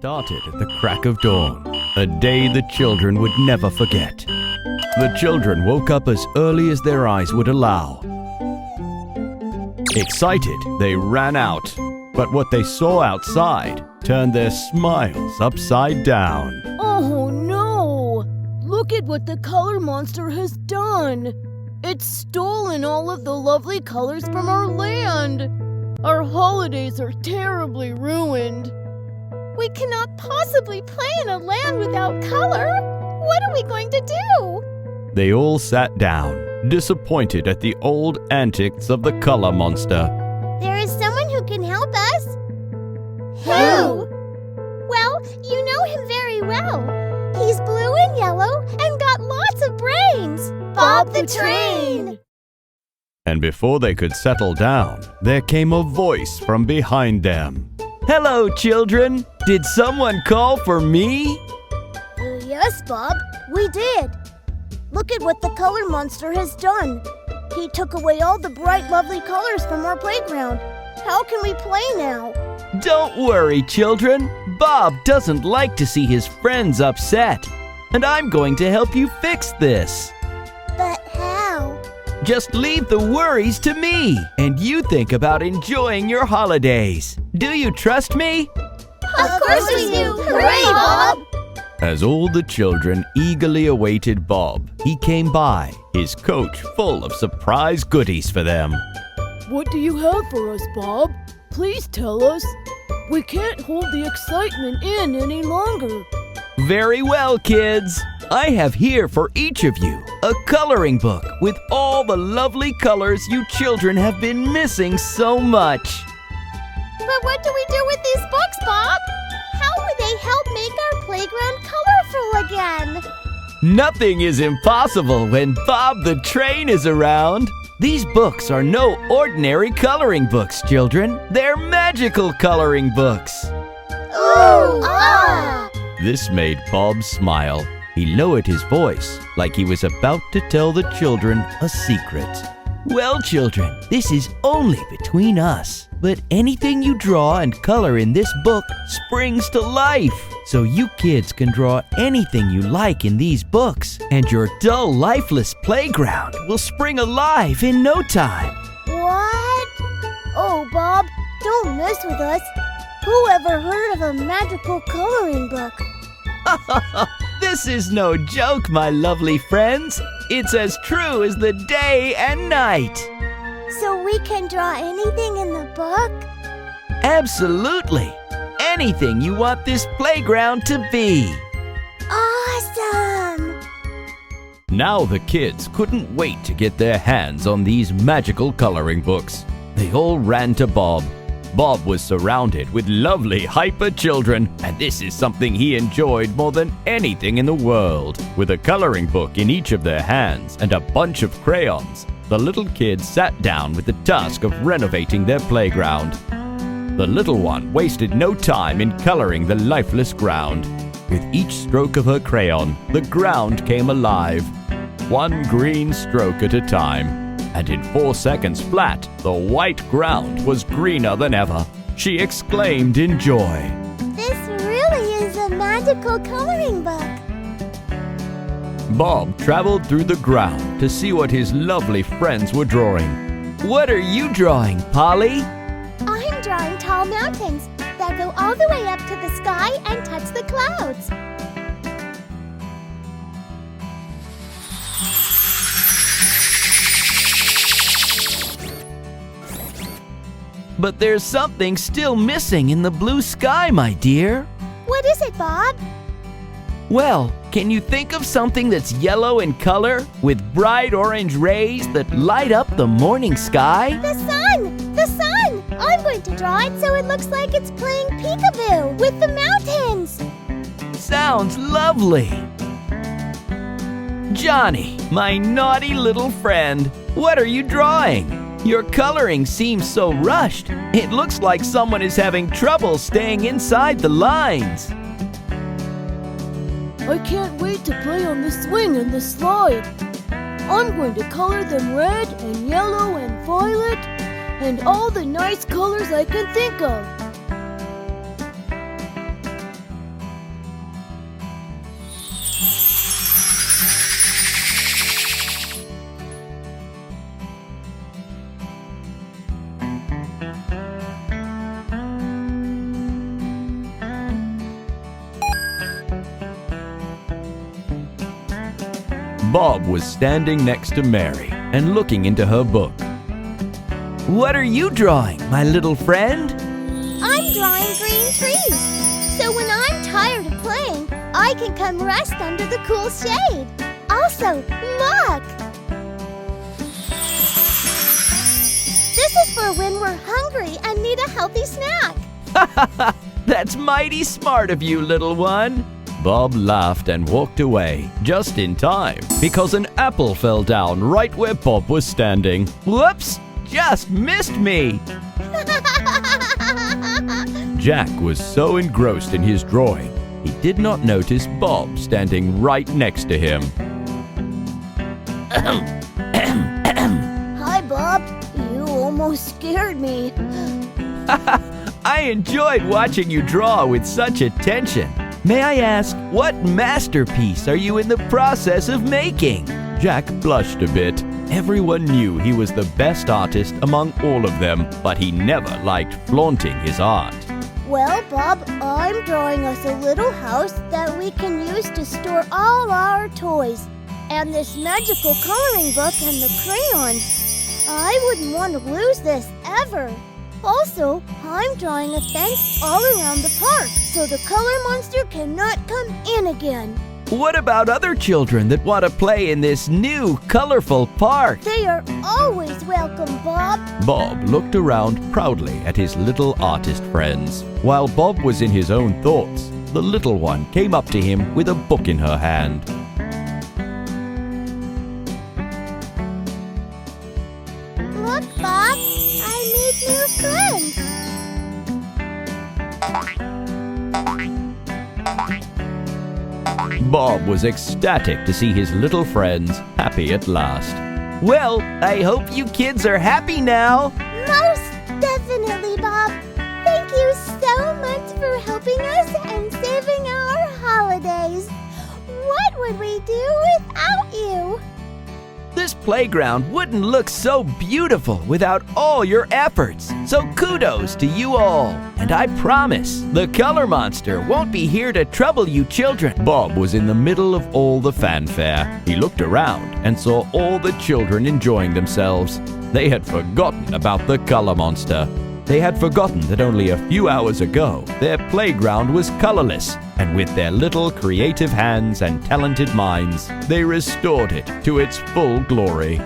started at the crack of dawn, a day the children would never forget. The children woke up as early as their eyes would allow. Excited, they ran out, but what they saw outside turned their smiles upside down. Oh no! Look at what the color monster has done! It's stolen all of the lovely colors from our land! Our holidays are terribly ruined. We cannot possibly play in a land without color. What are we going to do? They all sat down, disappointed at the old antics of the color monster. There is someone who can help us. Who? Well, you know him very well. He's blue and yellow and got lots of brains. Bob the Train! And before they could settle down, there came a voice from behind them. "Hello, children! Did someone call for me?" Yes, Bob, we did. Look at what the color monster has done. He took away all the bright, lovely colors from our playground. How can we play now? Don't worry, children. Bob doesn't like to see his friends upset. And I'm going to help you fix this. But how? Just leave the worries to me, and you think about enjoying your holidays. Do you trust me? Of course we do! Hooray, Bob! As all the children eagerly awaited Bob, he came by, his coach full of surprise goodies for them. What do you have for us, Bob? Please tell us. We can't hold the excitement in any longer. Very well, kids. I have here for each of you a coloring book with all the lovely colors you children have been missing so much. But what do we do with these books, Bob? How would they help make our playground colorful again? Nothing is impossible when Bob the Train is around. These books are no ordinary coloring books, children. They're magical coloring books. Ooh! Ah! This made Bob smile. He lowered his voice like he was about to tell the children a secret. Well, children, this is only between us. But anything you draw and color in this book springs to life. So you kids can draw anything you like in these books, and your dull, lifeless playground will spring alive in no time. What? Oh, Bob, don't mess with us. Who ever heard of a magical coloring book? This is no joke, my lovely friends. It's as true as the day and night. So we can draw anything in the book? Absolutely. Anything you want this playground to be. Awesome! Now the kids couldn't wait to get their hands on these magical coloring books. They all ran to Bob. Bob was surrounded with lovely hyper children, and this is something he enjoyed more than anything in the world. With a coloring book in each of their hands and a bunch of crayons, the little kids sat down with the task of renovating their playground. The little one wasted no time in coloring the lifeless ground. With each stroke of her crayon, the ground came alive. One green stroke at a time. And in 4 seconds flat, the white ground was greener than ever. She exclaimed in joy. This really is a magical coloring book. Bob traveled through the ground to see what his lovely friends were drawing. What are you drawing, Polly? I'm drawing tall mountains that go all the way up to the sky and touch the clouds. But there's something still missing in the blue sky, my dear. What is it, Bob? Well, can you think of something that's yellow in color with bright orange rays that light up the morning sky? The sun! The sun! I'm going to draw it so it looks like it's playing peekaboo with the mountains. Sounds lovely. Johnny, my naughty little friend, what are you drawing? Your coloring seems so rushed. It looks like someone is having trouble staying inside the lines. I can't wait to play on the swing and the slide. I'm going to color them red and yellow and violet and all the nice colors I can think of. Bob was standing next to Mary and looking into her book. "What are you drawing, my little friend?" I'm drawing green trees. So when I'm tired of playing, I can come rest under the cool shade. Also, look! This is for when we're hungry and need a healthy snack. That's mighty smart of you, little one. Bob laughed and walked away, just in time, because an apple fell down right where Bob was standing. Whoops! Just missed me! Jack was so engrossed in his drawing, he did not notice Bob standing right next to him. Hi, Bob. You almost scared me. I enjoyed watching you draw with such attention. May I ask, what masterpiece are you in the process of making? Jack blushed a bit. Everyone knew he was the best artist among all of them, but he never liked flaunting his art. Well, Bob, I'm drawing us a little house that we can use to store all our toys, and this magical coloring book and the crayons. I wouldn't want to lose this ever. Also, I'm drawing a fence all around the park so the color monster cannot come in again. What about other children that want to play in this new, colorful park? They are always welcome, Bob. Bob looked around proudly at his little artist friends. While Bob was in his own thoughts, the little one came up to him with a book in her hand. Look, Bob, I made new friends. Bob was ecstatic to see his little friends happy at last. Well, I hope you kids are happy now. Most definitely, Bob. Thank you so much for helping us and saving our holidays. What would we do without you? This playground wouldn't look so beautiful without all your efforts. So kudos to you all. And I promise, the color monster won't be here to trouble you children. Bob was in the middle of all the fanfare. He looked around and saw all the children enjoying themselves. They had forgotten about the color monster. They had forgotten that only a few hours ago, their playground was colorless, and with their little creative hands and talented minds, they restored it to its full glory.